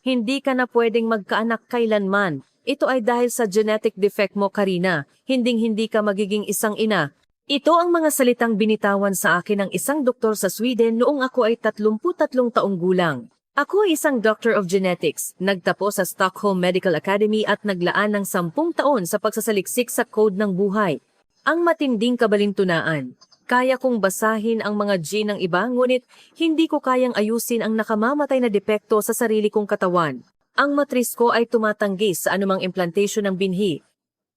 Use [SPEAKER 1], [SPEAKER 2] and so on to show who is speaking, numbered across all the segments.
[SPEAKER 1] Hindi ka na pwedeng magkaanak kailanman. Ito ay dahil sa genetic defect mo, Karina. Hinding-hindi ka magiging isang ina. Ito ang mga salitang binitawan sa akin ng isang doktor sa Sweden noong ako ay 33 taong gulang. Ako ay isang Doctor of Genetics, nagtapos sa Stockholm Medical Academy at naglaan ng 10 taon sa pagsasaliksik sa code ng buhay. Ang matinding kabalintunaan. Kaya kong basahin ang mga gene ng iba, ngunit hindi ko kayang ayusin ang nakamamatay na depekto sa sarili kong katawan. Ang matris ko ay tumatanggi sa anumang implantation ng binhi.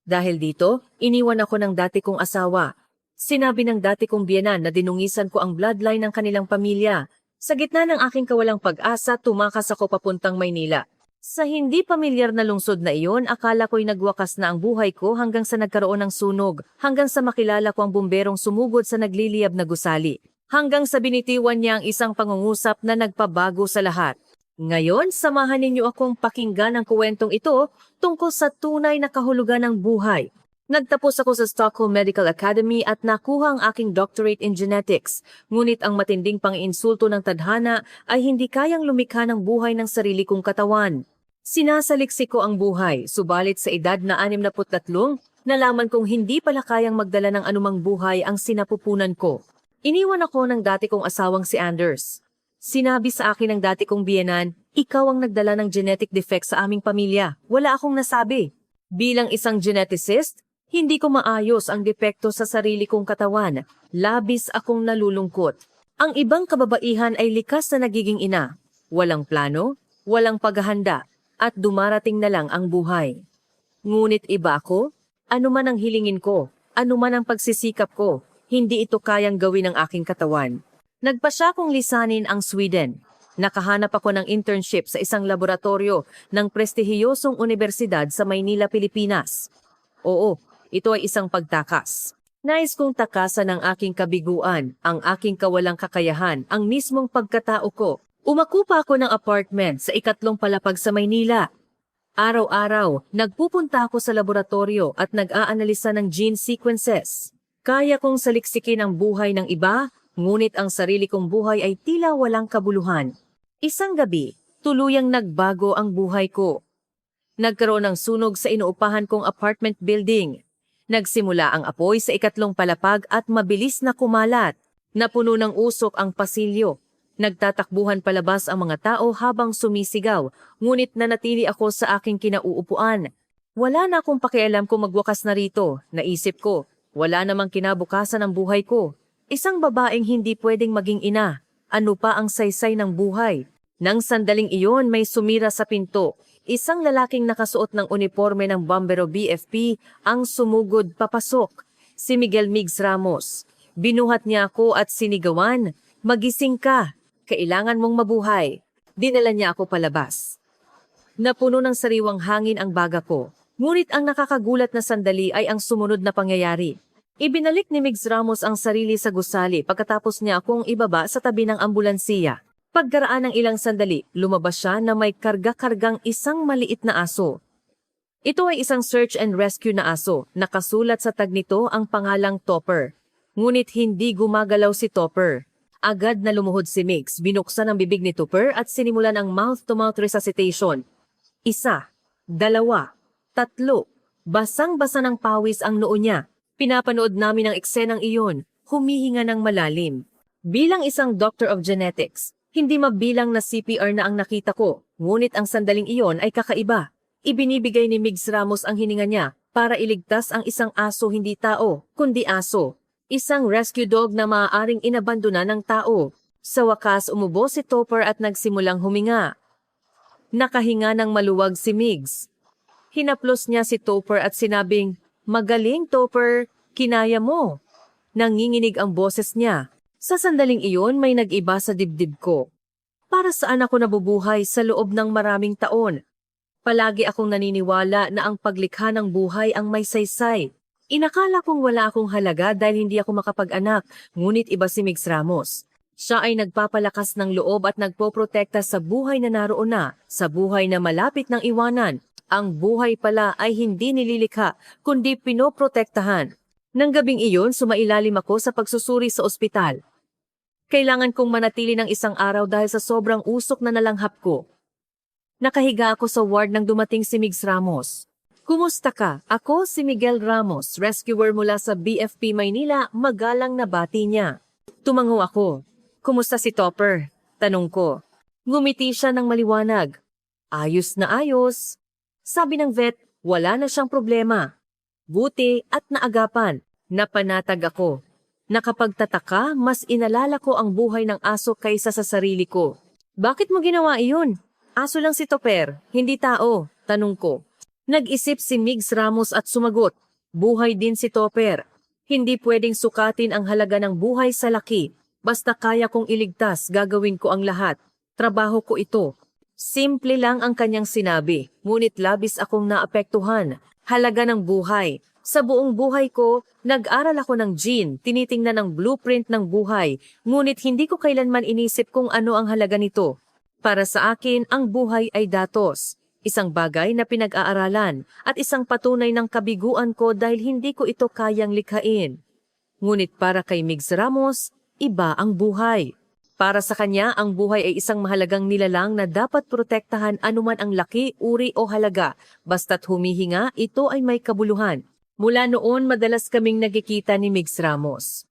[SPEAKER 1] Dahil dito, iniwan ako ng dati kong asawa. Sinabi ng dati kong biyenan na dinungisan ko ang bloodline ng kanilang pamilya. Sa gitna ng aking kawalang pag-asa, tumakas ako papuntang Maynila. Sa hindi pamilyar na lungsod na iyon, akala ko'y nagwakas na ang buhay ko hanggang sa nagkaroon ng sunog, hanggang sa makilala ko ang bumberong sumugod sa nagliliyab na gusali, hanggang sa binitiwan niya ang isang pangungusap na nagpabago sa lahat. Ngayon, samahan ninyo akong pakinggan ang kwentong ito tungkol sa tunay na kahulugan ng buhay. Nagtapos ako sa Stockholm Medical Academy at nakuha ang aking doctorate in genetics, ngunit ang matinding pang-iinsulto ng tadhana ay hindi kayang lumikha ng buhay ng sarili kong katawan. Sinasaliksik ko ang buhay, subalit sa edad na 63, nalaman kong hindi pala kayang magdala ng anumang buhay ang sinapupunan ko. Iniwan ako ng dati kong asawang si Anders. Sinabi sa akin ng dati kong biyenan, ikaw ang nagdala ng genetic defect sa aming pamilya. Wala akong nasabi. Bilang isang geneticist, hindi ko maayos ang depekto sa sarili kong katawan. Labis akong nalulungkot. Ang ibang kababaihan ay likas na nagiging ina. Walang plano, walang paghahanda, at dumarating na lang ang buhay. Ngunit iba ako, anuman ang hilingin ko, anuman ang pagsisikap ko, hindi ito kayang gawin ng aking katawan. Nagpasya kong lisanin ang Sweden. Nakahanap ako ng internship sa isang laboratorio ng prestihiyosong universidad sa Maynila, Pilipinas. Oo, ito ay isang pagtakas. Nais kong takasan ang aking kabiguan, ang aking kawalang kakayahan, ang mismong pagkatao ko. Umakupa ako ng apartment sa 2 palapag sa Maynila. Araw-araw, nagpupunta ako sa laboratorio at nag-aanalisa ng gene sequences. Kaya kong saliksikin ang buhay ng iba, ngunit ang sarili kong buhay ay tila walang kabuluhan. Isang gabi, tuluyang nagbago ang buhay ko. Nagkaroon ng sunog sa inuupahan kong apartment building. Nagsimula ang apoy sa 2 palapag at mabilis na kumalat. Napuno ng usok ang pasilyo. Nagtatakbuhan palabas ang mga tao habang sumisigaw, ngunit nanatili ako sa aking kinauupuan. Wala na akong pakialam kung magwakas na rito, naisip ko. Wala namang kinabukasan ang buhay ko. Isang babaeng hindi pwedeng maging ina. Ano pa ang saysay ng buhay? Nang sandaling iyon may sumira sa pinto. Isang lalaking nakasuot ng uniforme ng Bombero BFP ang sumugod papasok. Si Miguel Migs Ramos. Binuhat niya ako at sinigawan, "Magising ka, kailangan mong mabuhay." Dinala niya ako palabas. Napuno ng sariwang hangin ang baga ko. Ngunit ang nakakagulat na sandali ay ang sumunod na pangyayari. Ibinalik ni Migs Ramos ang sarili sa gusali pagkatapos niya akong ibaba sa tabi ng ambulansiya. Pagkaraan ng ilang sandali, lumabas siya na may karga-kargang isang maliit na aso. Ito ay isang search and rescue na aso. Nakasulat sa tag nito ang pangalang Topper. Ngunit hindi gumagalaw si Topper. Agad na lumuhod si Migs, binuksan ang bibig ni Topper at sinimulan ang mouth-to-mouth resuscitation. 1, 2, 3. Basang-basa ng pawis ang noo niya. Pinapanood namin ang eksenang iyon, humihinga ng malalim. Bilang isang Doctor of Genetics, hindi mabilang na CPR na ang nakita ko, ngunit ang sandaling iyon ay kakaiba. Ibinibigay ni Migs Ramos ang hininga niya para iligtas ang isang aso, hindi tao, kundi aso. Isang rescue dog na maaaring inabandona ng tao. Sa wakas umubo si Topper at nagsimulang huminga. Nakahinga ng maluwag si Migs. Hinaplos niya si Topper at sinabing, "Magaling, Topper, kinaya mo." Nanginginig ang boses niya. Sa sandaling iyon may nag-iba sa dibdib ko. Para saan ako nabubuhay sa loob ng maraming taon? Palagi akong naniniwala na ang paglikha ng buhay ang may saysay. Inakala kong wala akong halaga dahil hindi ako makapag-anak, ngunit iba si Migs Ramos. Siya ay nagpapalakas ng loob at nagpoprotekta sa buhay na naroon na, sa buhay na malapit ng iwanan. Ang buhay pala ay hindi nililikha, kundi pinoprotektahan. Nang gabing iyon, sumailalim ako sa pagsusuri sa ospital. Kailangan kong manatili ng 1 araw dahil sa sobrang usok na nalanghap ko. Nakahiga ako sa ward nang dumating si Migs Ramos. Kumusta ka? Ako si Miguel Ramos, rescuer mula sa BFP Maynila, magalang na bati niya. Tumango ako. Kumusta si Topper? Tanong ko. Ngumiti siya ng maliwanag. Ayos na ayos. Sabi ng vet, wala na siyang problema. Buti at naagapan. Napanatag ako. Nakapagtataka, mas inalala ko ang buhay ng aso kaysa sa sarili ko. Bakit mo ginawa iyon? Aso lang si Topper, hindi tao, tanong ko. Nag-isip si Migs Ramos at sumagot, buhay din si Topper. Hindi pwedeng sukatin ang halaga ng buhay sa laki. Basta kaya kong iligtas, gagawin ko ang lahat. Trabaho ko ito. Simple lang ang kanyang sinabi, ngunit labis akong naapektuhan. Halaga ng buhay. Sa buong buhay ko, nag-aral ako ng gene, tinitingnan ang blueprint ng buhay, ngunit hindi ko kailanman inisip kung ano ang halaga nito. Para sa akin, ang buhay ay datos. Isang bagay na pinag-aaralan at isang patunay ng kabiguan ko dahil hindi ko ito kayang likhain. Ngunit para kay Migs Ramos, iba ang buhay. Para sa kanya, ang buhay ay isang mahalagang nilalang na dapat protektahan anuman ang laki, uri o halaga. Basta't humihinga, ito ay may kabuluhan. Mula noon, madalas kaming nagkikita ni Migs Ramos.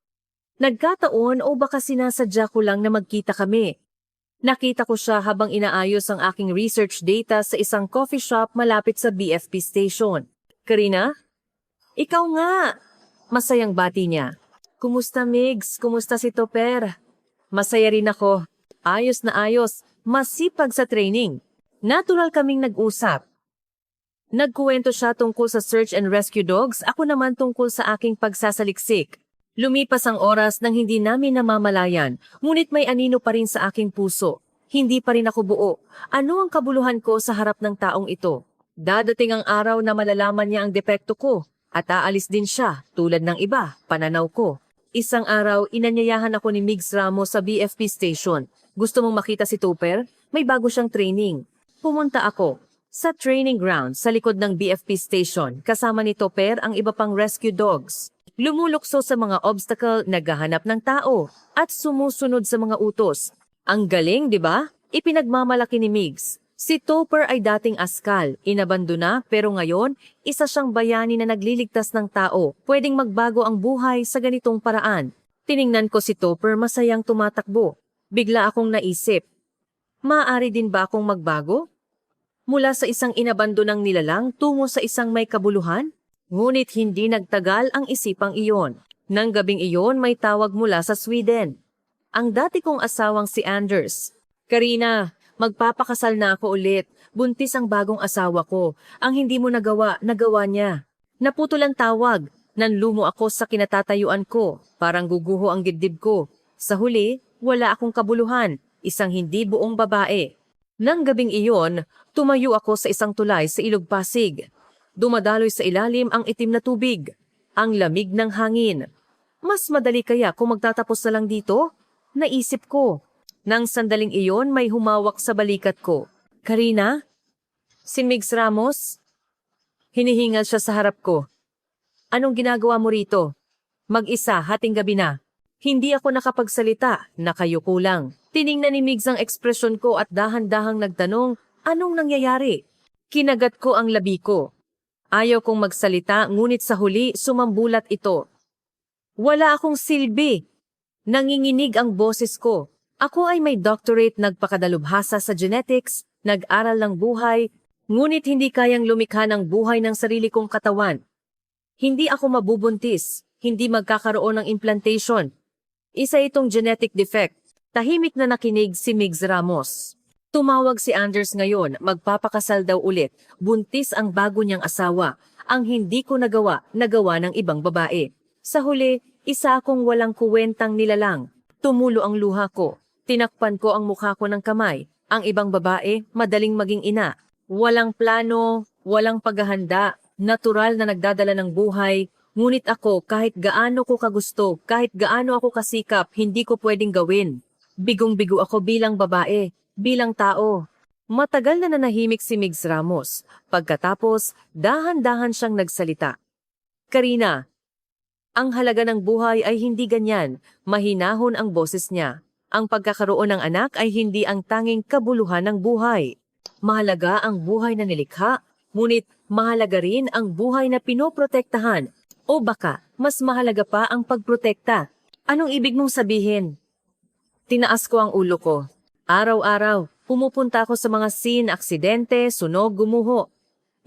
[SPEAKER 1] Nagkataon o baka sinasadya ko lang na magkita kami. Nakita ko siya habang inaayos ang aking research data sa isang coffee shop malapit sa BFP station. Karina? Ikaw nga! Masayang bati niya. Kumusta Migs? Kumusta si Topper? Masaya rin ako. Ayos na ayos. Masipag sa training. Natural kaming nag-usap. Nagkuwento siya tungkol sa search and rescue dogs, ako naman tungkol sa aking pagsasaliksik. Lumipas ang oras nang hindi namin namamalayan, ngunit may anino pa rin sa aking puso. Hindi pa rin ako buo. Ano ang kabuluhan ko sa harap ng taong ito? Dadating ang araw na malalaman niya ang depekto ko, at aalis din siya, tulad ng iba, pananaw ko. Isang araw, inanyayahan ako ni Migs Ramos sa BFP station. Gusto mong makita si Topper? May bago siyang training. Pumunta ako. Sa training ground sa likod ng BFP station, kasama ni Topper ang iba pang rescue dogs. Lumulukso sa mga obstacle, naghahanap ng tao, at sumusunod sa mga utos. Ang galing, di ba? Ipinagmamalaki ni Migs. Si Topper ay dating askal, inabandona, pero ngayon, isa siyang bayani na nagliligtas ng tao. Pwedeng magbago ang buhay sa ganitong paraan. Tiningnan ko si Topper masayang tumatakbo. Bigla akong naisip, maaari din ba akong magbago? Mula sa isang inabandonang nilalang tungo sa isang may kabuluhan? Ngunit hindi nagtagal ang isipang iyon. Nang gabing iyon may tawag mula sa Sweden. Ang dati kong asawang si Anders. Karina, magpapakasal na ako ulit. Buntis ang bagong asawa ko. Ang hindi mo nagawa, nagawa niya. Naputol ang tawag. Nanlumo ako sa kinatatayuan ko. Parang guguho ang dibdib ko. Sa huli, wala akong kabuluhan. Isang hindi buong babae. Nang gabing iyon, tumayo ako sa isang tulay sa Ilog Pasig. Dumadaloy sa ilalim ang itim na tubig, ang lamig ng hangin. Mas madali kaya kung magtatapos na lang dito? Naisip ko. Nang sandaling iyon may humawak sa balikat ko. Karina? Si Migs Ramos? Hinihingal siya sa harap ko. Anong ginagawa mo rito? Mag-isa, hating gabi na. Hindi ako nakapagsalita, nakayuko lang. Tiningnan ni Migs ang ekspresyon ko at dahan-dahang nagtanong, anong nangyayari? Kinagat ko ang labi ko. Ayaw kong magsalita, ngunit sa huli sumambulat ito. Wala akong silbi. Nanginginig ang boses ko. Ako ay may doctorate, nagpakadalubhasa sa genetics, nag-aral ng buhay, ngunit hindi kayang lumikha ng buhay ng sarili kong katawan. Hindi ako mabubuntis, hindi magkakaroon ng implantation. Isa itong genetic defect. Tahimik na nakinig si Migs Ramos. Tumawag si Anders ngayon, magpapakasal daw ulit. Buntis ang bago niyang asawa. Ang hindi ko nagawa, nagawa ng ibang babae. Sa huli, isa akong walang kuwentang nilalang. Tumulo ang luha ko. Tinakpan ko ang mukha ko ng kamay. Ang ibang babae, madaling maging ina. Walang plano, walang paghahanda, natural na nagdadala ng buhay. Ngunit ako, kahit gaano ko kagusto, kahit gaano ako kasikap, hindi ko pwedeng gawin. Bigong-bigo ako bilang babae. Bilang tao. Matagal na nanahimik si Migs Ramos. Pagkatapos, dahan-dahan siyang nagsalita. Karina, ang halaga ng buhay ay hindi ganyan. Mahinahon ang boses niya. Ang pagkakaroon ng anak ay hindi ang tanging kabuluhan ng buhay. Mahalaga ang buhay na nilikha, ngunit mahalaga rin ang buhay na pinoprotektahan. O baka, mas mahalaga pa ang pagprotekta. Anong ibig mong sabihin? Tinaas ko ang ulo ko. Araw-araw, pumupunta ako sa mga scene, aksidente, sunog, gumuho.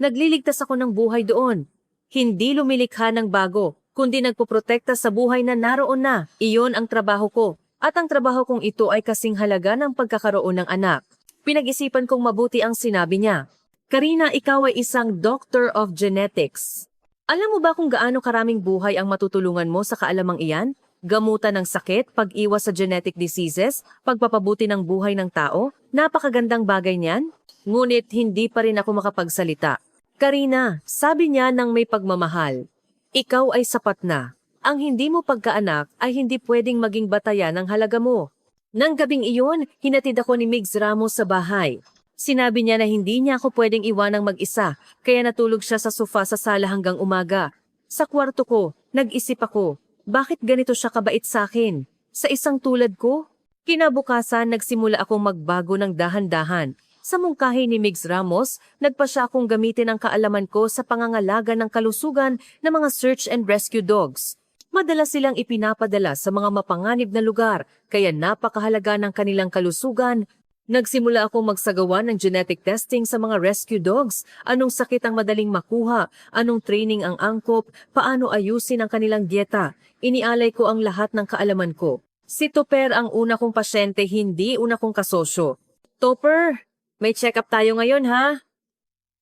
[SPEAKER 1] Nagliligtas ako ng buhay doon. Hindi lumilikha ng bago, kundi nagpoprotekta sa buhay na naroon na. Iyon ang trabaho ko. At ang trabaho kong ito ay kasing halaga ng pagkakaroon ng anak. Pinag-isipan kong mabuti ang sinabi niya. Karina, ikaw ay isang Doctor of Genetics. Alam mo ba kung gaano karaming buhay ang matutulungan mo sa kaalamang iyan? Gamutan ng sakit, pag-iwas sa genetic diseases, pagpapabuti ng buhay ng tao? Napakagandang bagay niyan. Ngunit hindi pa rin ako makapagsalita. Karina, sabi niya ng may pagmamahal, ikaw ay sapat na. Ang hindi mo pagkaanak ay hindi pwedeng maging batayan ng halaga mo. Nang gabing iyon, hinatid ako ni Migs Ramos sa bahay. Sinabi niya na hindi niya ako pwedeng iwanang mag-isa, kaya natulog siya sa sofa sa sala hanggang umaga. Sa kwarto ko, nag-isip ako, bakit ganito siya kabait sa akin? Sa isang tulad ko? Kinabukasan, nagsimula akong magbago ng dahan-dahan. Sa mungkahi ni Migs Ramos, nagpa siya akong gamitin ang kaalaman ko sa pangangalaga ng kalusugan ng mga search and rescue dogs. Madalas silang ipinapadala sa mga mapanganib na lugar, kaya napakahalaga ng kanilang kalusugan. Nagsimula akong magsagawa ng genetic testing sa mga rescue dogs, anong sakit ang madaling makuha, anong training ang angkop, paano ayusin ang kanilang dieta. Inialay ko ang lahat ng kaalaman ko. Si Topper ang una kong pasyente, hindi una kong kasosyo. Topper, may check-up tayo ngayon ha?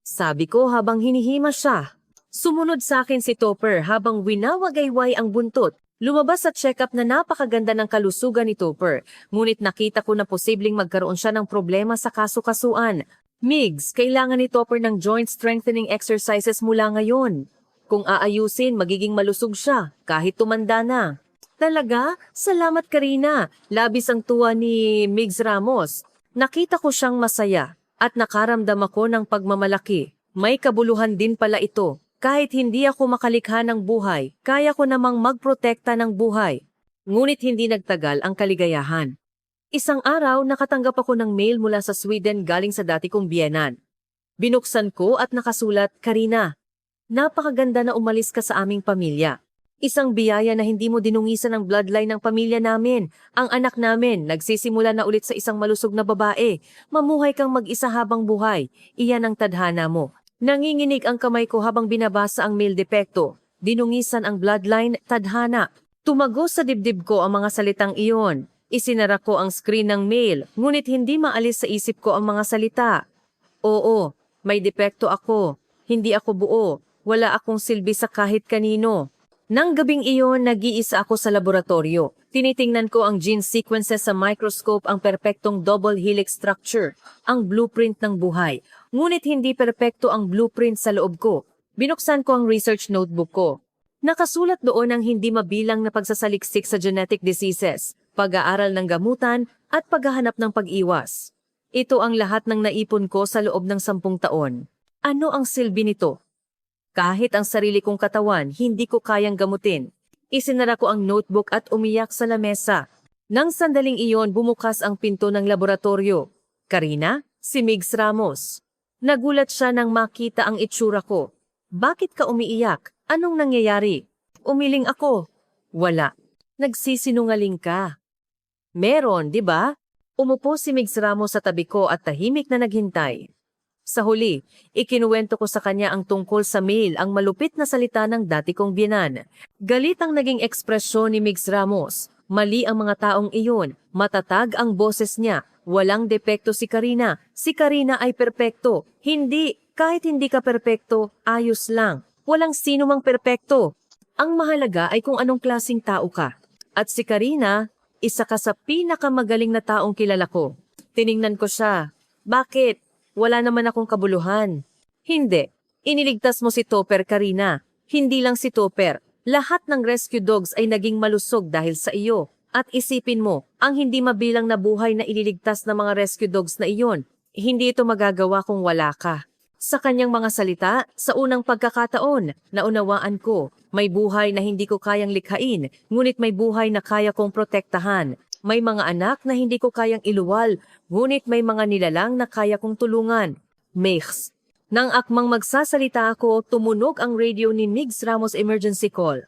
[SPEAKER 1] Sabi ko habang hinihima siya. Sumunod sa akin si Topper habang winawagayway ang buntot. Lumabas sa check-up na napakaganda ng kalusugan ni Topper, ngunit nakita ko na posibleng magkaroon siya ng problema sa kaso-kasuan. Migs, kailangan ni Topper ng joint strengthening exercises mula ngayon. Kung aayusin, magiging malusog siya, kahit tumanda na. Talaga? Salamat Karina. Labis ang tuwa ni Migs Ramos. Nakita ko siyang masaya at nakaramdam ako ng pagmamalaki. May kabuluhan din pala ito. Kahit hindi ako makalikha ng buhay, kaya ko namang magprotekta ng buhay. Ngunit hindi nagtagal ang kaligayahan. Isang araw, nakatanggap ako ng mail mula sa Sweden galing sa dati kong biyenan. Binuksan ko at nakasulat, Karina, napakaganda na umalis ka sa aming pamilya. Isang biyaya na hindi mo dinungisan ang bloodline ng pamilya namin. Ang anak namin, nagsisimula na ulit sa isang malusog na babae. Mamuhay kang mag-isa habang buhay. Iyan ang tadhana mo. Nanginginig ang kamay ko habang binabasa ang mail depekto. Dinungisan ang bloodline, tadhana. Tumago sa dibdib ko ang mga salitang iyon. Isinara ko ang screen ng mail, ngunit hindi maalis sa isip ko ang mga salita. Oo, may depekto ako. Hindi ako buo. Wala akong silbi sa kahit kanino. Nang gabing iyon, nag-iisa ako sa laboratorio. Tinitingnan ko ang gene sequences sa microscope, ang perpektong double helix structure, ang blueprint ng buhay. Ngunit hindi perpekto ang blueprint sa loob ko. Binuksan ko ang research notebook ko. Nakasulat doon ang hindi mabilang na pagsasaliksik sa genetic diseases, pag-aaral ng gamutan, at paghahanap ng pag-iwas. Ito ang lahat ng naipon ko sa loob ng 10 taon. Ano ang silbi nito? Kahit ang sarili kong katawan, hindi ko kayang gamutin. Isinara ko ang notebook at umiyak sa lamesa. Nang sandaling iyon, bumukas ang pinto ng laboratorio. Karina, si Migs Ramos. Nagulat siya nang makita ang itsura ko. Bakit ka umiiyak? Anong nangyayari? Umiling ako. Wala. Nagsisinungaling ka. Meron, di ba? Umupo si Migs Ramos sa tabi ko at tahimik na naghintay. Sa huli, ikinuwento ko sa kanya ang tungkol sa mail, ang malupit na salita ng dati kong biyenan. Galit ang naging ekspresyon ni Migs Ramos. Mali ang mga taong iyon. Matatag ang boses niya. Walang depekto si Karina. Si Karina ay perpekto. Hindi. Kahit hindi ka perpekto, ayos lang. Walang sino mang perpekto. Ang mahalaga ay kung anong klaseng tao ka. At si Karina, isa ka sa pinakamagaling na taong kilala ko. Tiningnan ko siya. Bakit? Wala naman akong kabuluhan. Hindi. Iniligtas mo si Topper, Karina. Hindi lang si Topper. Lahat ng rescue dogs ay naging malusog dahil sa iyo. At isipin mo, ang hindi mabilang na buhay na iniligtas ng mga rescue dogs na iyon, hindi ito magagawa kung wala ka. Sa kanyang mga salita, sa unang pagkakataon, naunawaan ko, may buhay na hindi ko kayang likhain, ngunit may buhay na kaya kong protektahan. May mga anak na hindi ko kayang iluwal, ngunit may mga nilalang na kaya kong tulungan. Migs. Nang akmang magsasalita ako, tumunog ang radio ni Migs Ramos emergency call.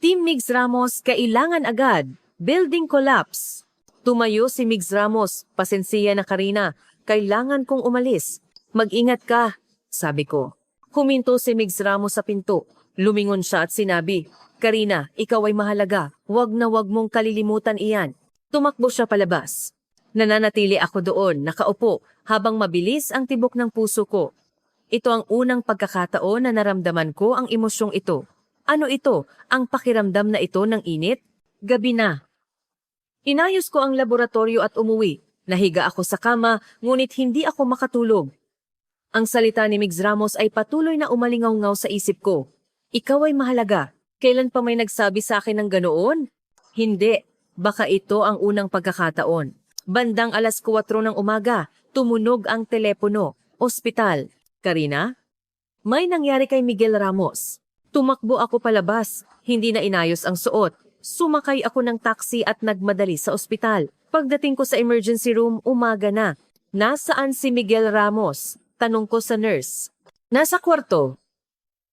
[SPEAKER 1] Team Migs Ramos, kailangan agad. Building collapse. Tumayo si Migs Ramos. Pasensiya na Karina. Kailangan kong umalis. Mag-ingat ka, sabi ko. Huminto si Migs Ramos sa pinto. Lumingon siya at sinabi, Karina, ikaw ay mahalaga. Huwag na huwag mong kalilimutan iyan. Tumakbo siya palabas. Nananatili ako doon, nakaupo, habang mabilis ang tibok ng puso ko. Ito ang unang pagkakataon na naramdaman ko ang emosyong ito. Ano ito? Ang pakiramdam na ito ng init? Gabi na. Inayos ko ang laboratorio at umuwi. Nahiga ako sa kama, ngunit hindi ako makatulog. Ang salita ni Migs Ramos ay patuloy na umalingaw-ngaw sa isip ko. Ikaw ay mahalaga. Kailan pa may nagsabi sa akin ng ganoon? Hindi. Baka ito ang unang pagkakataon. Bandang 4:00 ng umaga, tumunog ang telepono. Ospital. Karina? May nangyari kay Miguel Ramos. Tumakbo ako palabas. Hindi na inayos ang suot. Sumakay ako ng taxi at nagmadali sa ospital. Pagdating ko sa emergency room, umaga na. Nasaan si Miguel Ramos? Tanong ko sa nurse. Nasa kwarto.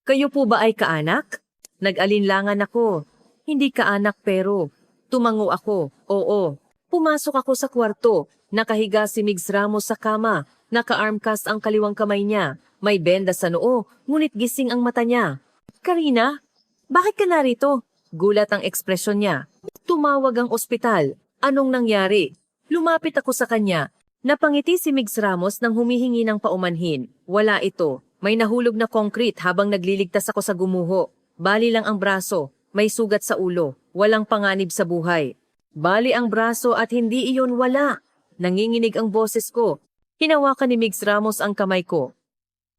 [SPEAKER 1] Kayo po ba ay kaanak? Nag-alinlangan ako. Hindi kaanak pero. Tumango ako. Oo. Pumasok ako sa kwarto. Nakahiga si Migs Ramos sa kama. Naka-armcast ang kaliwang kamay niya. May benda sa noo, ngunit gising ang mata niya. Karina, bakit ka narito? Gulat ang ekspresyon niya. Tumawag ang ospital. Anong nangyari? Lumapit ako sa kanya. Napangiti si Migs Ramos nang humihingi ng paumanhin. Wala ito. May nahulog na concrete habang nagliligtas ako sa gumuho. Bali lang ang braso. May sugat sa ulo. Walang panganib sa buhay. Bali ang braso at hindi iyon wala. Nanginginig ang boses ko. Hinawakan ni Migs Ramos ang kamay ko.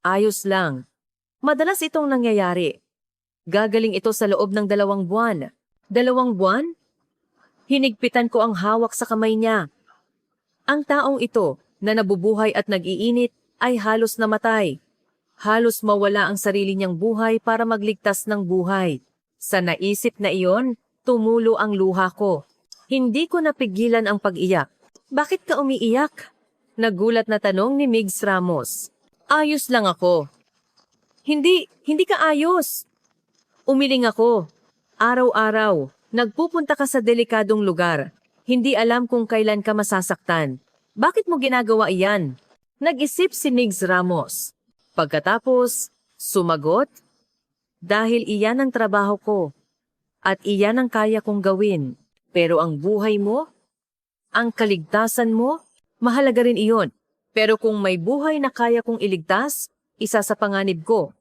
[SPEAKER 1] Ayos lang. Madalas itong nangyayari. Gagaling ito sa loob ng 2 buwan. 2 buwan? Hinigpitan ko ang hawak sa kamay niya. Ang taong ito, na nabubuhay at nag-iinit, ay halos namatay. Halos mawala ang sarili niyang buhay para magligtas ng buhay. Sa naisip na iyon, tumulo ang luha ko. Hindi ko napigilan ang pag-iyak. Bakit ka umiiyak? Nagulat na tanong ni Migs Ramos. Ayos lang ako. Hindi ka ayos. Umiling ako. Araw-araw, nagpupunta ka sa delikadong lugar. Hindi alam kung kailan ka masasaktan. Bakit mo ginagawa iyan? Nag-isip si Migs Ramos. Pagkatapos, sumagot, dahil iyan ang trabaho ko. At iyan ang kaya kong gawin. Pero ang buhay mo, ang kaligtasan mo, mahalaga rin iyon. Pero kung may buhay na kaya kong iligtas, isa sa panganib ko.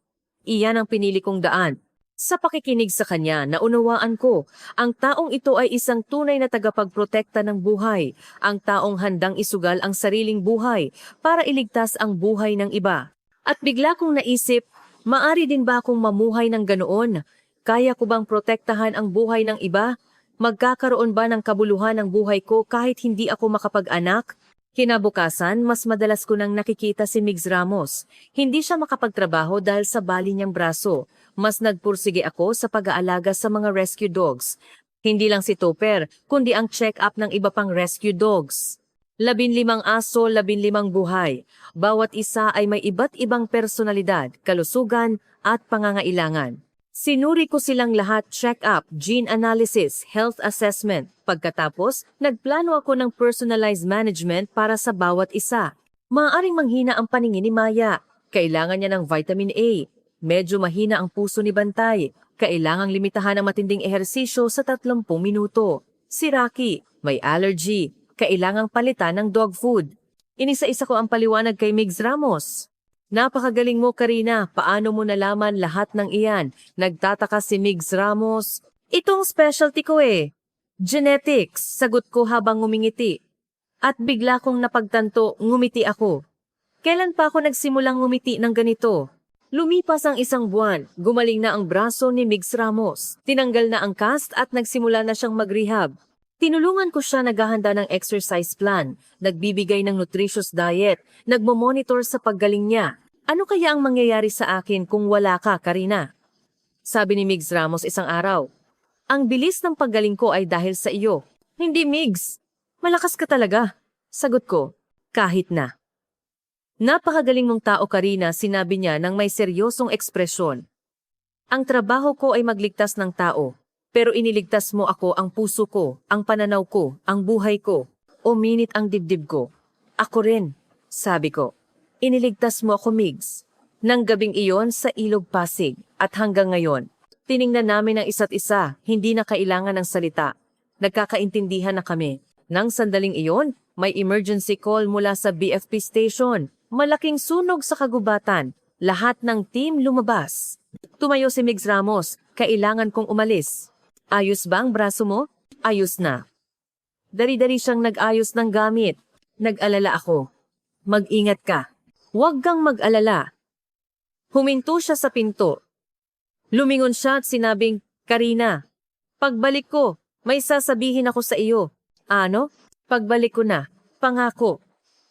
[SPEAKER 1] Iyan ang pinili kong daan. Sa pakikinig sa kanya, naunawaan ko, ang taong ito ay isang tunay na tagapagprotekta ng buhay, ang taong handang isugal ang sariling buhay para iligtas ang buhay ng iba. At bigla kong naisip, maari din ba akong mamuhay ng ganoon? Kaya ko bang protektahan ang buhay ng iba? Magkakaroon ba ng kabuluhan ang buhay ko kahit hindi ako makapag-anak? Kinabukasan, mas madalas ko nang nakikita si Migs Ramos. Hindi siya makapagtrabaho dahil sa bali niyang braso. Mas nagpursige ako sa pag-aalaga sa mga rescue dogs. Hindi lang si Topper, kundi ang check-up ng iba pang rescue dogs. 15 aso, 15 buhay. Bawat isa ay may iba't ibang personalidad, kalusugan at pangangailangan. Sinuri ko silang lahat, check-up, gene analysis, health assessment. Pagkatapos, nagplano ako ng personalized management para sa bawat isa. Maaaring manghina ang paningin ni Maya. Kailangan niya ng vitamin A. Medyo mahina ang puso ni Bantay. Kailangang limitahan ang matinding ehersisyo sa 30 minuto. Si Rocky, may allergy. Kailangang palitan ng dog food. Inisa-isa ko ang paliwanag kay Migs Ramos. Napakagaling mo, Karina. Paano mo nalaman lahat ng iyan? Nagtataka si Migs Ramos. Itong specialty ko eh. Genetics, sagot ko habang ngumingiti. At bigla kong napagtanto, ngumiti ako. Kailan pa ako nagsimulang ngumiti ng ganito? Lumipas ang 1 buwan, gumaling na ang braso ni Migs Ramos. Tinanggal na ang cast at nagsimula na siyang mag-rehab. Tinulungan ko siya naghahanda ng exercise plan, nagbibigay ng nutritious diet, nagmo-monitor sa paggaling niya. Ano kaya ang mangyayari sa akin kung wala ka, Karina? Sabi ni Migs Ramos isang araw. Ang bilis ng paggaling ko ay dahil sa iyo. Hindi, Migs. Malakas ka talaga. Sagot ko, kahit na. Napakagaling mong tao, Karina, sinabi niya nang may seryosong ekspresyon. Ang trabaho ko ay magligtas ng tao, pero iniligtas mo ako, ang puso ko, ang pananaw ko, ang buhay ko, uminit ang dibdib ko. Ako rin, sabi ko. Iniligtas mo ako, Migs. Nang gabing iyon sa Ilog Pasig at hanggang ngayon, tiningnan namin ang isa't isa, hindi na kailangan ng salita. Nagkakaintindihan na kami. Nang sandaling iyon, may emergency call mula sa BFP station. Malaking sunog sa kagubatan. Lahat ng team lumabas. Tumayo si Migs Ramos. Kailangan kong umalis. Ayos ba ang braso mo? Ayos na. Dari-dari siyang nag-ayos ng gamit. Nag-alala ako. Mag-ingat ka. Huwag kang mag-alala. Huminto siya sa pinto. Lumingon siya at sinabing, Karina, pagbalik ko, may sasabihin ako sa iyo. Ano? Pagbalik ko na. Pangako.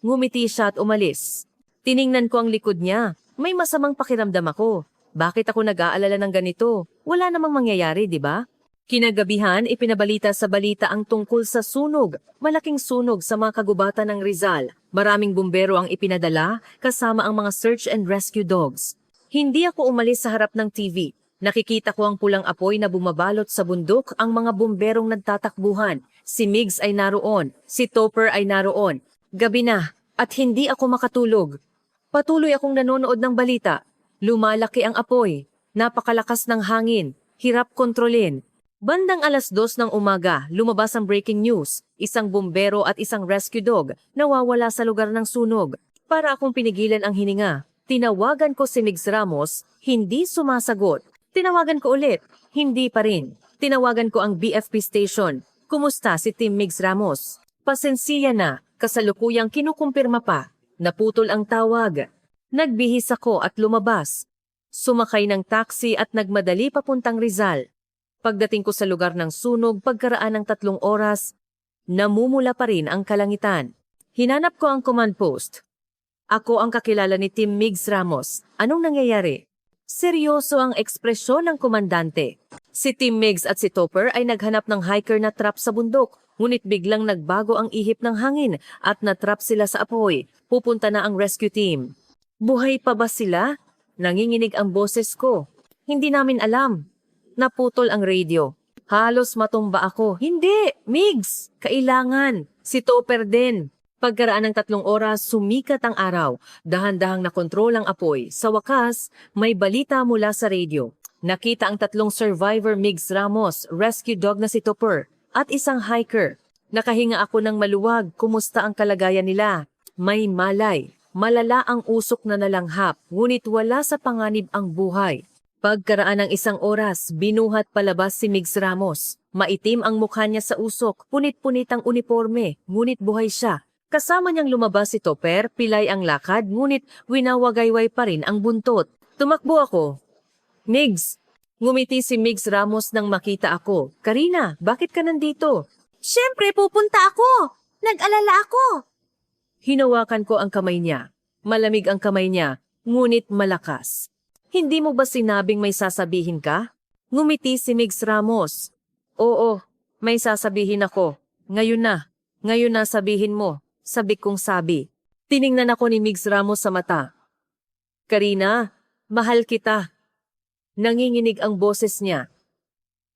[SPEAKER 1] Ngumiti siya at umalis. Tiningnan ko ang likod niya. May masamang pakiramdam ako. Bakit ako nag-aalala ng ganito? Wala namang mangyayari, di ba? Kinagabihan, ipinabalita sa balita ang tungkol sa sunog. Malaking sunog sa mga kagubatan ng Rizal. Maraming bumbero ang ipinadala, kasama ang mga search and rescue dogs. Hindi ako umalis sa harap ng TV. Nakikita ko ang pulang apoy na bumabalot sa bundok, ang mga bumberong nagtatakbuhan. Si Migs ay naroon, si Topper ay naroon. Gabi na, at hindi ako makatulog. Patuloy akong nanonood ng balita. Lumalaki ang apoy. Napakalakas ng hangin. Hirap kontrolin. Bandang 2:00 ng umaga, lumabas ang breaking news. Isang bumbero at isang rescue dog nawawala sa lugar ng sunog. Para akong pinigilan ang hininga. Tinawagan ko si Migs Ramos, hindi sumasagot. Tinawagan ko ulit, hindi pa rin. Tinawagan ko ang BFP station. Kumusta si Team Migs Ramos? Pasensiya na. Kasalukuyang kinukumpirma pa. Naputol ang tawag. Nagbihis ako at lumabas. Sumakay ng taxi at nagmadali papuntang Rizal. Pagdating ko sa lugar ng sunog, pagkaraan ng 3 oras, namumula pa rin ang kalangitan. Hinanap ko ang command post. Ako ang kakilala ni Team Migs Ramos. Anong nangyayari? Seryoso ang ekspresyon ng komandante. Si Team Migs at si Topper ay naghanap ng hiker na trap sa bundok. Ngunit biglang nagbago ang ihip ng hangin at natrap sila sa apoy. Pupunta na ang rescue team. Buhay pa ba sila? Nanginginig ang boses ko. Hindi namin alam. Naputol ang radio. Halos matumba ako. Hindi! Migs! Kailangan! Si Topper din. Pagkaraan ng 3 oras, sumikat ang araw. Dahan-dahang nakontrol ang apoy. Sa wakas, may balita mula sa radio. Nakita ang 3 survivor Migs Ramos, rescue dog na si Topper, at isang hiker. Nakahinga ako ng maluwag. Kumusta ang kalagayan nila? May malay. Malala ang usok na nalanghap, ngunit wala sa panganib ang buhay. Pagkaraan ng 1 oras, binuhat palabas si Migs Ramos. Maitim ang mukha niya sa usok, punit-punit ang uniforme, ngunit buhay siya. Kasama niyang lumabas si Topper, pilay ang lakad, ngunit winawagayway pa rin ang buntot. Tumakbo ako. Migs! Ngumiti si Migs Ramos nang makita ako. Karina, bakit ka nandito?
[SPEAKER 2] Siyempre, pupunta ako. Nag-alala ako.
[SPEAKER 1] Hinawakan ko ang kamay niya. Malamig ang kamay niya, ngunit malakas. Hindi mo ba sinabing may sasabihin ka? Ngumiti si Migs Ramos. Oo, may sasabihin ako. Ngayon na sabihin mo, sabik kong sabi. Tiningnan ako ni Migs Ramos sa mata. Karina, mahal kita. Nanginginig ang boses niya.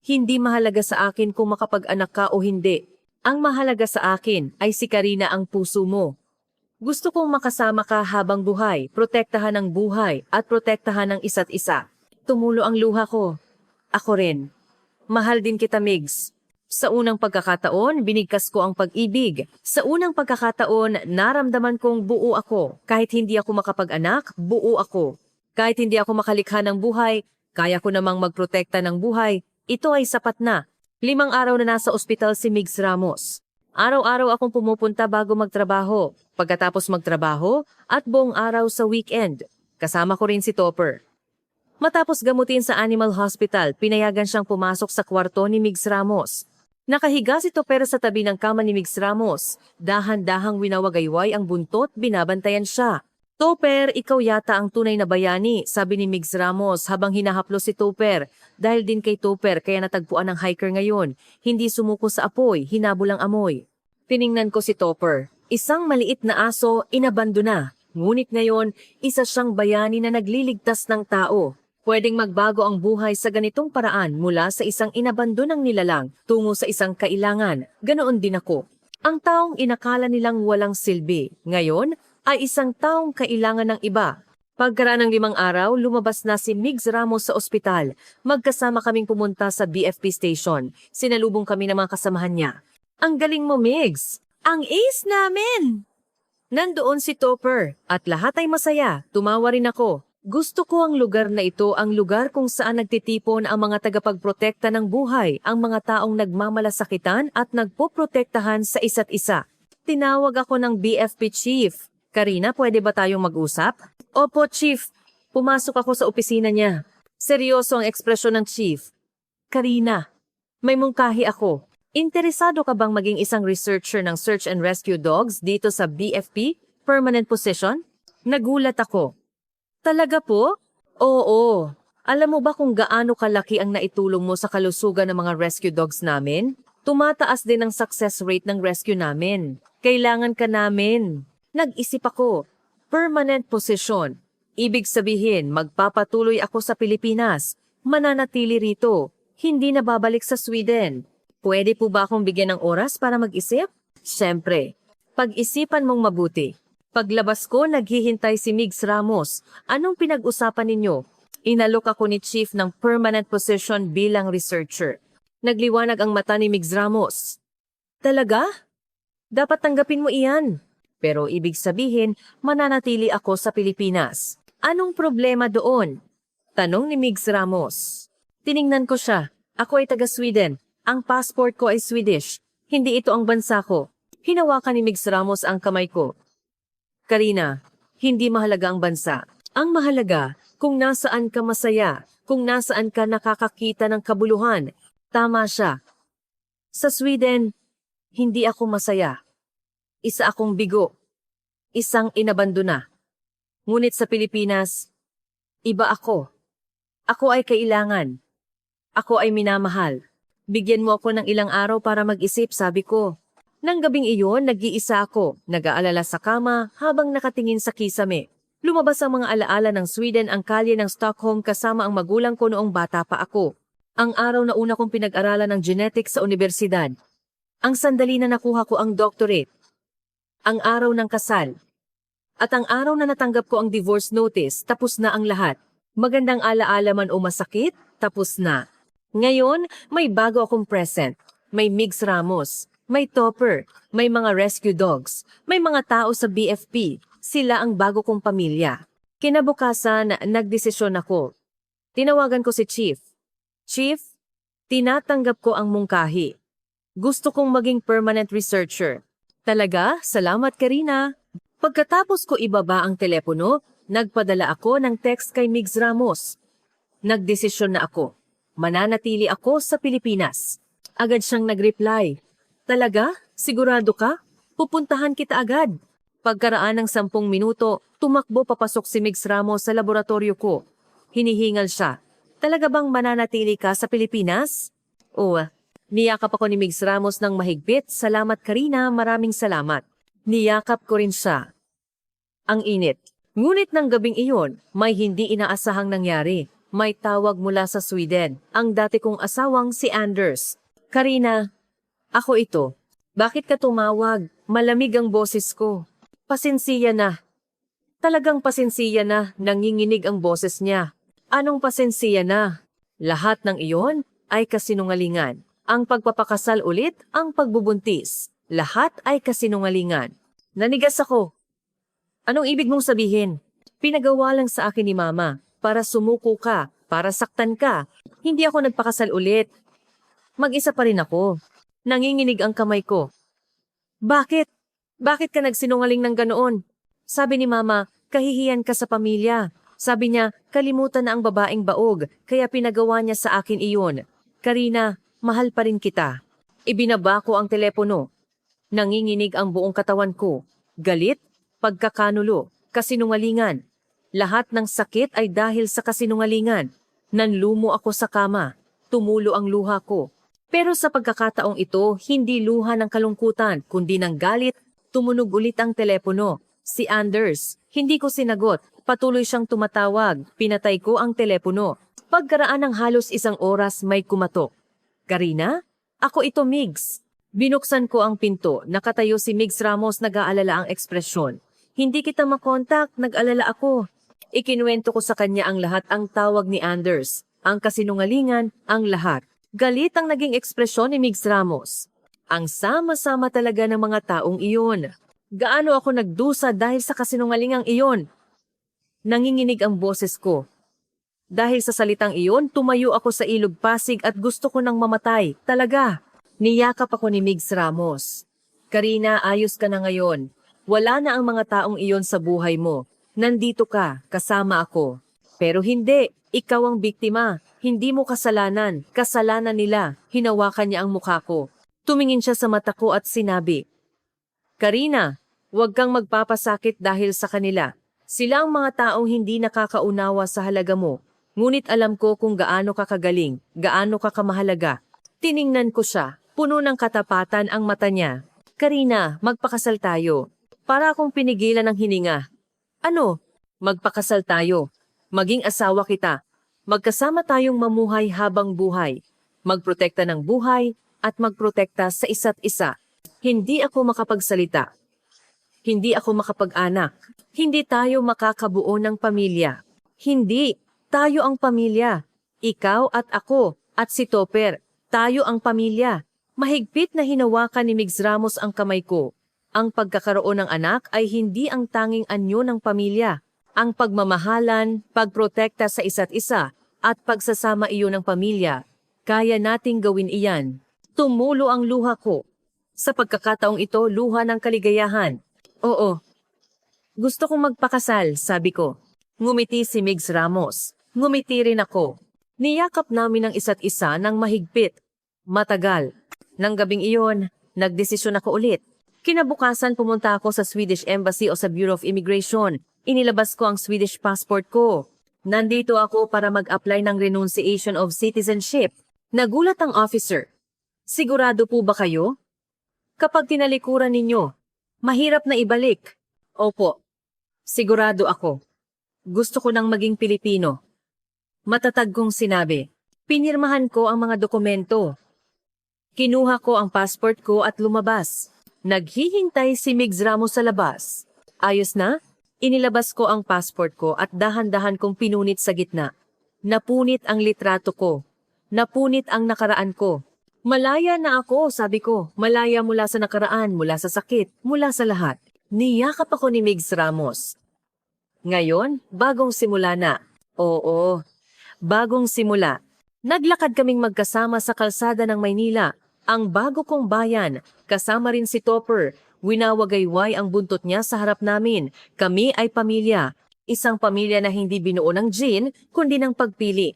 [SPEAKER 1] Hindi mahalaga sa akin kung makapag-anak ka o hindi. Ang mahalaga sa akin ay si Karina ang puso mo. Gusto kong makasama ka habang buhay, protektahan ang buhay at protektahan ang isa't isa. Tumulo ang luha ko. Ako rin. Mahal din kita, Migs. Sa unang pagkakataon, binigkas ko ang pag-ibig. Sa unang pagkakataon, naramdaman kong buo ako. Kahit hindi ako makapag-anak, buo ako. Kahit hindi ako makalikha ng buhay, kaya ko namang magprotekta ng buhay. Ito ay sapat na. 5 araw na nasa ospital si Migs Ramos. Araw-araw akong pumupunta bago magtrabaho, pagkatapos magtrabaho, at buong araw sa weekend. Kasama ko rin si Topper. Matapos gamutin sa animal hospital, pinayagan siyang pumasok sa kwarto ni Migs Ramos. Nakahiga si Topper sa tabi ng kama ni Migs Ramos. Dahan-dahang winawagayway ang buntot, binabantayan siya. Topper, ikaw yata ang tunay na bayani, sabi ni Migs Ramos habang hinahaplos si Topper. Dahil din kay Topper kaya natagpuan ng hiker ngayon. Hindi sumuko sa apoy, hinabol ang amoy. Tiningnan ko si Topper. Isang maliit na aso, inabandona. Ngunit ngayon, isa siyang bayani na nagliligtas ng tao. Pwedeng magbago ang buhay sa ganitong paraan mula sa isang inabandonang nilalang tungo sa isang kailangan. Ganoon din ako. Ang taong inakala nilang walang silbi, ngayon ay isang taong kailangan ng iba. Pagkaraan ng 5 araw, lumabas na si Migs Ramos sa ospital. Magkasama kaming pumunta sa BFP station. Sinalubong kami ng mga kasamahan niya. Ang galing mo, Migs!
[SPEAKER 2] Ang ace namin!
[SPEAKER 1] Nandoon si Topper at lahat ay masaya. Tumawa rin ako. Gusto ko ang lugar na ito, ang lugar kung saan nagtitipon ang mga tagapagprotekta ng buhay, ang mga taong nagmamalasakitan at nagpoprotektahan sa isa't isa. Tinawag ako ng BFP Chief. Karina, pwede ba tayong mag-usap? Opo, Chief. Pumasok ako sa opisina niya. Seryoso ang ekspresyon ng Chief. Karina, may mungkahi ako. Interesado ka bang maging isang researcher ng search and rescue dogs dito sa BFP? Permanent position? Nagulat ako. Talaga po? Oo. Alam mo ba kung gaano kalaki ang naitulong mo sa kalusugan ng mga rescue dogs namin? Tumataas din ang success rate ng rescue namin. Kailangan ka namin. Nag-isip ako. Permanent position. Ibig sabihin, magpapatuloy ako sa Pilipinas. Mananatili rito. Hindi na babalik sa Sweden. Pwede po ba akong bigyan ng oras para mag-isip? Siyempre. Pag-isipan mong mabuti. Paglabas ko, naghihintay si Migs Ramos. Anong pinag-usapan ninyo? Inalok ako ni Chief ng permanent position bilang researcher. Nagliwanag ang mata ni Migs Ramos. Talaga? Dapat tanggapin mo iyan. Pero ibig sabihin, mananatili ako sa Pilipinas. Anong problema doon? Tanong ni Migs Ramos. Tiningnan ko siya. Ako ay taga-Sweden. Ang passport ko ay Swedish. Hindi ito ang bansa ko. Hinawakan ni Migs Ramos ang kamay ko. Karina, hindi mahalaga ang bansa. Ang mahalaga, kung nasaan ka masaya, kung nasaan ka nakakakita ng kabuluhan. Tama siya. Sa Sweden, hindi ako masaya. Isa akong bigo. Isang inabandona. Ngunit sa Pilipinas, iba ako. Ako ay kailangan. Ako ay minamahal. Bigyan mo ako ng ilang araw para mag-isip, sabi ko. Nang gabing iyon, nag-iisa ako, nag-aalala sa kama habang nakatingin sa kisame. Lumabas ang mga alaala ng Sweden, ang kalye ng Stockholm kasama ang magulang ko noong bata pa ako. Ang araw na una kong pinag-aralan ng genetics sa universidad. Ang sandali na nakuha ko ang doctorate. Ang araw ng kasal. At ang araw na natanggap ko ang divorce notice, tapos na ang lahat. Magandang alaala man o masakit, tapos na. Ngayon, may bago akong present. May Migs Ramos. May Topper, may mga rescue dogs, may mga tao sa BFP, sila ang bago kong pamilya. Kinabukasan, nagdesisyon ako. Tinawagan ko si Chief. Chief, tinatanggap ko ang mungkahi. Gusto kong maging permanent researcher. Talaga? Salamat, Karina. Pagkatapos ko ibaba ang telepono, nagpadala ako ng text kay Migs Ramos. Nagdesisyon na ako. Mananatili ako sa Pilipinas. Agad siyang nag-reply. Talaga? Sigurado ka? Pupuntahan kita agad. Pagkaraan ng 10 minuto, tumakbo papasok si Migs Ramos sa laboratorio ko. Hinihingal siya. Talaga bang mananatili ka sa Pilipinas? Niyakap ako ni Migs Ramos ng mahigpit. Salamat Karina, maraming salamat. Niyakap ko rin siya. Ang init. Ngunit ng gabing iyon, may hindi inaasahang nangyari. May tawag mula sa Sweden, ang dati kong asawang si Anders. Karina, ako ito. Bakit ka tumawag? Malamig ang boses ko. Pasensiya na. Talagang pasensiya na, nanginginig ang boses niya. Anong pasensiya na? Lahat ng iyon ay kasinungalingan. Ang pagpapakasal ulit, ang pagbubuntis. Lahat ay kasinungalingan. Nanigas ako. Anong ibig mong sabihin? Pinagawa lang sa akin ni Mama para sumuko ka, para saktan ka. Hindi ako nagpakasal ulit. Mag-isa pa rin ako. Nanginginig ang kamay ko. Bakit? Bakit ka nagsinungaling ng ganoon? Sabi ni Mama, kahihiyan ka sa pamilya. Sabi niya, kalimutan na ang babaeng baog, kaya pinagawa niya sa akin iyon. Karina, mahal pa rin kita. Ibinaba ko ang telepono. Nanginginig ang buong katawan ko. Galit, pagkakanulo, kasinungalingan. Lahat ng sakit ay dahil sa kasinungalingan. Nanlumo ako sa kama. Tumulo ang luha ko. Pero sa pagkakataong ito, hindi luha ng kalungkutan, kundi ng galit. Tumunog ulit ang telepono. Si Anders. Hindi ko sinagot. Patuloy siyang tumatawag. Pinatay ko ang telepono. Pagkaraan ng halos 1 oras may kumatok. Karina? Ako ito, Migs. Binuksan ko ang pinto. Nakatayo si Migs Ramos, nag-aalala ang ekspresyon. Hindi kita makontak, nag-alala ako. Ikinuwento ko sa kanya ang lahat, ang tawag ni Anders, ang kasinungalingan, ang lahat. Galit ang naging ekspresyon ni Migs Ramos. Ang sama-sama talaga ng mga taong iyon. Gaano ako nagdusa dahil sa kasinungalingang iyon? Nanginginig ang boses ko. Dahil sa salitang iyon, tumayo ako sa ilog Pasig at gusto ko nang mamatay. Talaga. Niyakap ako ni Migs Ramos. Karina, ayos ka na ngayon. Wala na ang mga taong iyon sa buhay mo. Nandito ka, kasama ako. Pero hindi, ikaw ang biktima. Hindi mo kasalanan, kasalanan nila. Hinawakan niya ang mukha ko. Tumingin siya sa mata ko at sinabi, Karina, huwag kang magpapasakit dahil sa kanila. Sila ang mga taong hindi nakakaunawa sa halaga mo. Ngunit alam ko kung gaano ka kagaling, gaano ka kamahalaga. Tiningnan ko siya, puno ng katapatan ang mata niya. Karina, magpakasal tayo. Para akong pinigilan ng hininga. Ano? Magpakasal tayo. Maging asawa kita. Magkasama tayong mamuhay habang buhay. Magprotekta ng buhay at magprotekta sa isa't isa. Hindi ako makapagsalita. Hindi ako makapag-anak. Hindi tayo makakabuo ng pamilya. Hindi. Tayo ang pamilya. Ikaw at ako at si Topper. Tayo ang pamilya. Mahigpit na hinawakan ni Migs Ramos ang kamay ko. Ang pagkakaroon ng anak ay hindi ang tanging anyo ng pamilya. Ang pagmamahalan, pagprotekta sa isa't isa, at pagsasama iyon ng pamilya. Kaya nating gawin iyan. Tumulo ang luha ko. Sa pagkakataong ito, luha ng kaligayahan. Oo. Gusto kong magpakasal, sabi ko. Ngumiti si Migs Ramos. Ngumiti rin ako. Niyakap namin ang isa't isa ng mahigpit. Matagal. Nang gabing iyon, nagdesisyon ako ulit. Kinabukasan pumunta ako sa Swedish Embassy o sa Bureau of Immigration. Inilabas ko ang Swedish passport ko. Nandito ako para mag-apply ng renunciation of citizenship. Nagulat ang officer. Sigurado po ba kayo? Kapag tinalikuran ninyo, mahirap na ibalik. Opo. Sigurado ako. Gusto ko nang maging Pilipino. Matatag kong sinabi. Pinirmahan ko ang mga dokumento. Kinuha ko ang passport ko at lumabas. Naghihintay si Migs Ramos sa labas. Ayos na? Inilabas ko ang passport ko at dahan-dahan kong pinunit sa gitna. Napunit ang litrato ko. Napunit ang nakaraan ko. Malaya na ako, sabi ko. Malaya mula sa nakaraan, mula sa sakit, mula sa lahat. Niyakap ako ni Migs Ramos. Ngayon, bagong simula na. Oo, bagong simula. Naglakad kaming magkasama sa kalsada ng Maynila, ang bago kong bayan, kasama rin si Topper. Winawagayway ang buntot niya sa harap namin. Kami ay pamilya. Isang pamilya na hindi binuo ng gene, kundi ng pagpili.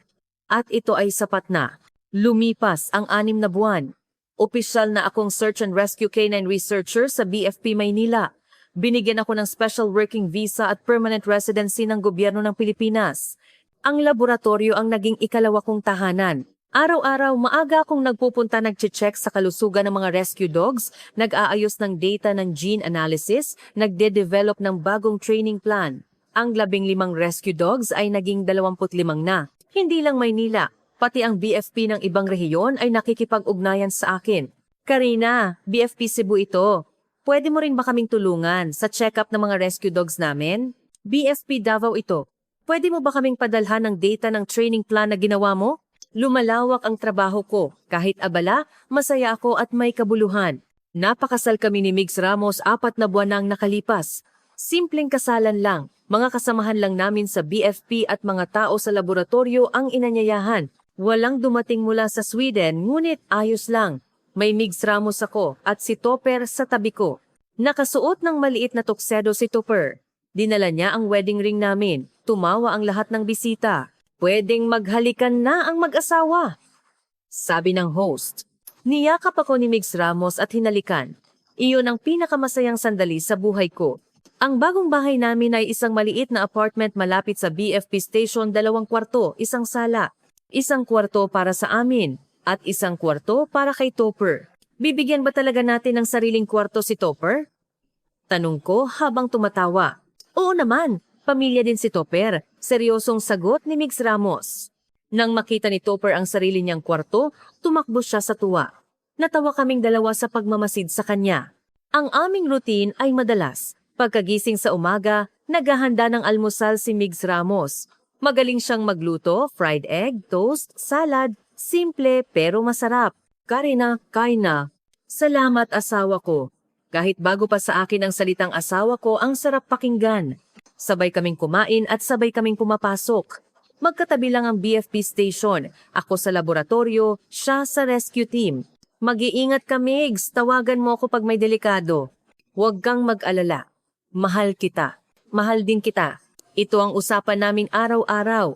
[SPEAKER 1] At ito ay sapat na. Lumipas ang 6 na buwan. Opisyal na akong Search and Rescue Canine Researcher sa BFP Maynila. Binigyan ako ng special working visa at permanent residency ng gobyerno ng Pilipinas. Ang laboratorio ang naging ikalawa kong tahanan. Araw-araw maaga akong nagpupunta nagche-check sa kalusugan ng mga rescue dogs, nag-aayos ng data ng gene analysis, nagde-develop ng bagong training plan. Ang 15 rescue dogs ay naging 25 na. Hindi lang Maynila, pati ang BFP ng ibang rehiyon ay nakikipag-ugnayan sa akin. Karina, BFP Cebu ito. Pwede mo rin ba kaming tulungan sa check-up ng mga rescue dogs namin? BFP Davao ito. Pwede mo ba kaming padalhan ng data ng training plan na ginawa mo? Lumalawak ang trabaho ko. Kahit abala, masaya ako at may kabuluhan. Napakasal kami ni Migs Ramos 4 na buwan nang nakalipas. Simpleng kasalan lang. Mga kasamahan lang namin sa BFP at mga tao sa laboratorio ang inanyayahan. Walang dumating mula sa Sweden, ngunit ayos lang. May Migs Ramos ako at si Topper sa tabi ko. Nakasuot ng maliit na tuksedo si Topper. Dinala niya ang wedding ring namin. Tumawa ang lahat ng bisita. Pwedeng maghalikan na ang mag-asawa. Sabi ng host. Niyakap ako ni Migs Ramos at hinalikan. Iyon ang pinakamasayang sandali sa buhay ko. Ang bagong bahay namin ay isang maliit na apartment malapit sa BFP station, 2 kwarto, 1 sala. 1 kwarto para sa amin at 1 kwarto para kay Topper. Bibigyan ba talaga natin ng sariling kwarto si Topper? Tanong ko habang tumatawa. Oo naman, pamilya din si Topper. Seryosong sagot ni Migs Ramos. Nang makita ni Topper ang sarili niyang kwarto, tumakbo siya sa tuwa. Natawa kaming dalawa sa pagmamasid sa kanya. Ang aming routine ay madalas. Pagkagising sa umaga, naghahanda ng almusal si Migs Ramos. Magaling siyang magluto, fried egg, toast, salad, simple pero masarap. Karina, kain na. Salamat asawa ko. Kahit bago pa sa akin ang salitang asawa ko, ang sarap pakinggan. Sabay kaming kumain at sabay kaming pumapasok. Magkatabi lang ang BFP station. Ako sa laboratorio, siya sa rescue team. Mag-iingat ka, Migs. Tawagan mo ako pag may delikado. Huwag kang mag-alala. Mahal kita. Mahal din kita. Ito ang usapan naming araw-araw.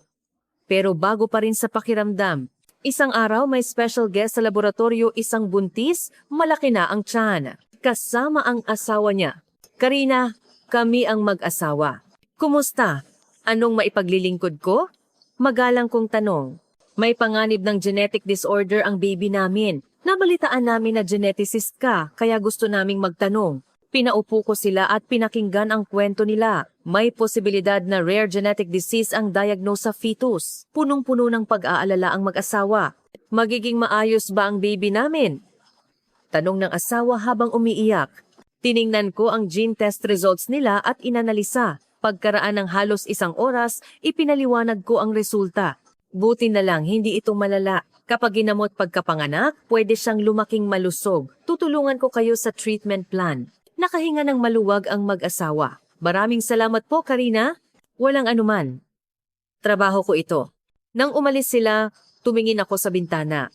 [SPEAKER 1] Pero bago pa rin sa pakiramdam, isang araw may special guest sa laboratorio, isang buntis, malaki na ang tiyan. Kasama ang asawa niya. Karina, kami ang mag-asawa. Kumusta? Anong maipaglilingkod ko? Magalang kong tanong. May panganib ng genetic disorder ang baby namin. Nabalitaan namin na geneticist ka, kaya gusto naming magtanong. Pinaupo ko sila at pinakinggan ang kwento nila. May posibilidad na rare genetic disease ang diagnose sa fetus. Punong-puno ng pag-aalala ang mag-asawa. Magiging maayos ba ang baby namin? Tanong ng asawa habang umiiyak. Tiningnan ko ang gene test results nila at inanalisa. Pagkaraan ng halos 1 oras, ipinaliwanag ko ang resulta. Buti na lang hindi ito malala. Kapag ginamot pagkapanganak, pwede siyang lumaking malusog. Tutulungan ko kayo sa treatment plan. Nakahinga ng maluwag ang mag-asawa. Maraming salamat po, Karina. Walang anuman. Trabaho ko ito. Nang umalis sila, tumingin ako sa bintana.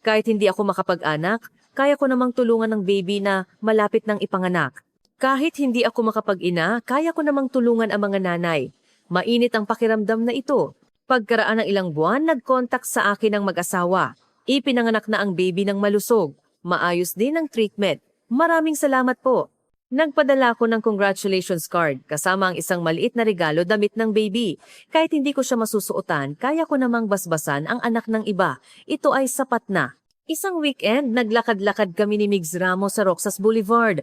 [SPEAKER 1] Kahit hindi ako makapag-anak, kaya ko namang tulungan ng baby na malapit ng ipanganak. Kahit hindi ako makapag-ina, kaya ko namang tulungan ang mga nanay. Mainit ang pakiramdam na ito. Pagkaraan ng ilang buwan, nag-contact sa akin ang mag-asawa. Ipinanganak na ang baby ng malusog. Maayos din ang treatment. Maraming salamat po. Nagpadala ko ng congratulations card kasama ang isang maliit na regalo, damit ng baby. Kahit hindi ko siya masusuotan, kaya ko namang basbasan ang anak ng iba. Ito ay sapat na. Isang weekend, naglakad-lakad kami ni Migs Ramos sa Roxas Boulevard.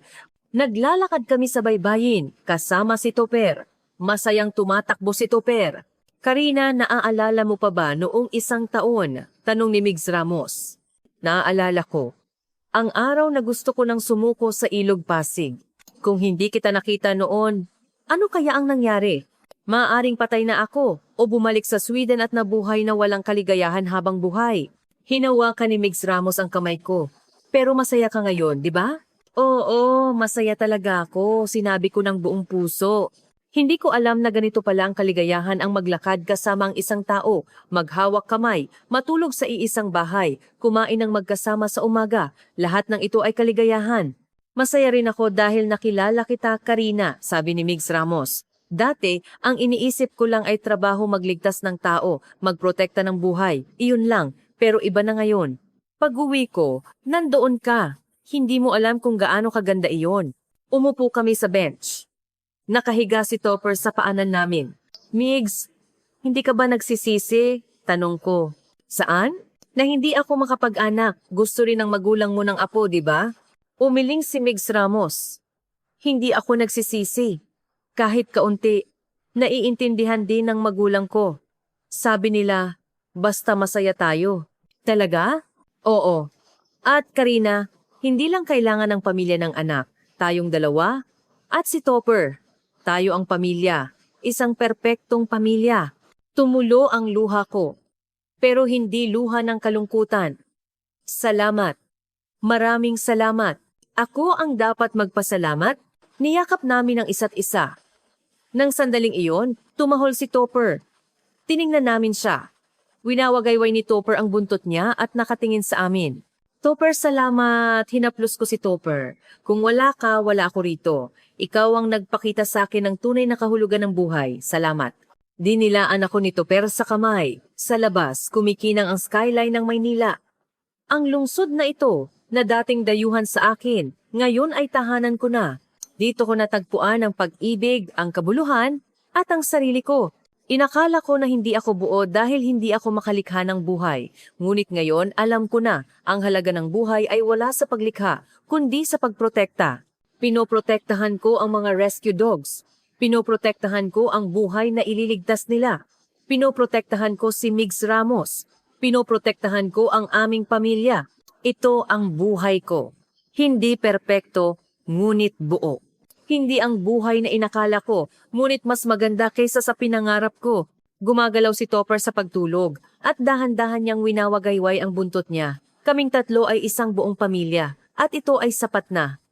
[SPEAKER 1] Naglalakad kami sa baybayin, kasama si Topper. Masayang tumatakbo si Topper. Karina, naaalala mo pa ba noong 1 taon? Tanong ni Migs Ramos. Naaalala ko. Ang araw na gusto ko nang sumuko sa Ilog Pasig. Kung hindi kita nakita noon, ano kaya ang nangyari? Maaaring patay na ako o bumalik sa Sweden at nabuhay na walang kaligayahan habang buhay. Hinawakan ni Migs Ramos ang kamay ko. Pero masaya ka ngayon, di ba? Oo, masaya talaga ako. Sinabi ko ng buong puso. Hindi ko alam na ganito pala ang kaligayahan, ang maglakad kasama ang isang tao, maghawak kamay, matulog sa iisang bahay, kumain ng magkasama sa umaga. Lahat ng ito ay kaligayahan. Masaya rin ako dahil nakilala kita, Karina, sabi ni Migs Ramos. Dati, ang iniisip ko lang ay trabaho, magligtas ng tao, magprotekta ng buhay. Iyon lang, pero iba na ngayon. Pag-uwi ko, nandoon ka. Hindi mo alam kung gaano kaganda iyon. Umupo kami sa bench. Nakahiga si Topper sa paanan namin. Migs, hindi ka ba nagsisisi? Tanong ko. Saan? Na hindi ako makapag-anak. Gusto rin ng magulang mo ng apo, di ba? Umiling si Migs Ramos. Hindi ako nagsisisi. Kahit kaunti, naiintindihan din ng magulang ko. Sabi nila, basta masaya tayo. Talaga? Oo. At Karina, hindi lang kailangan ng pamilya ng anak. Tayong dalawa. At si Topper. Tayo ang pamilya. Isang perpektong pamilya. Tumulo ang luha ko. Pero hindi luha ng kalungkutan. Salamat. Maraming salamat. Ako ang dapat magpasalamat. Niyakap namin ang isa't isa. Nang sandaling iyon, tumahol si Topper. Tiningnan namin siya. Winawagayway ni Topper ang buntot niya at nakatingin sa amin. Topper, salamat. Hinaplos ko si Topper. Kung wala ka, wala ako rito. Ikaw ang nagpakita sa akin ng tunay na kahulugan ng buhay. Salamat. Dinilaan ako ni Topper sa kamay. Sa labas, kumikinang ang skyline ng Maynila. Ang lungsod na ito, na dating dayuhan sa akin, ngayon ay tahanan ko na. Dito ko natagpuan ang pag-ibig, ang kabuluhan, at ang sarili ko. Inakala ko na hindi ako buo dahil hindi ako makalikha ng buhay. Ngunit ngayon, alam ko na, ang halaga ng buhay ay wala sa paglikha, kundi sa pagprotekta. Pinoprotektahan ko ang mga rescue dogs. Pinoprotektahan ko ang buhay na ililigtas nila. Pinoprotektahan ko si Migs Ramos. Pinoprotektahan ko ang aming pamilya. Ito ang buhay ko. Hindi perpekto, ngunit buo. Hindi ang buhay na inakala ko, ngunit mas maganda kaysa sa pinangarap ko. Gumagalaw si Topper sa pagtulog at dahan-dahan niyang winawagayway ang buntot niya. Kaming tatlo ay isang buong pamilya at ito ay sapat na.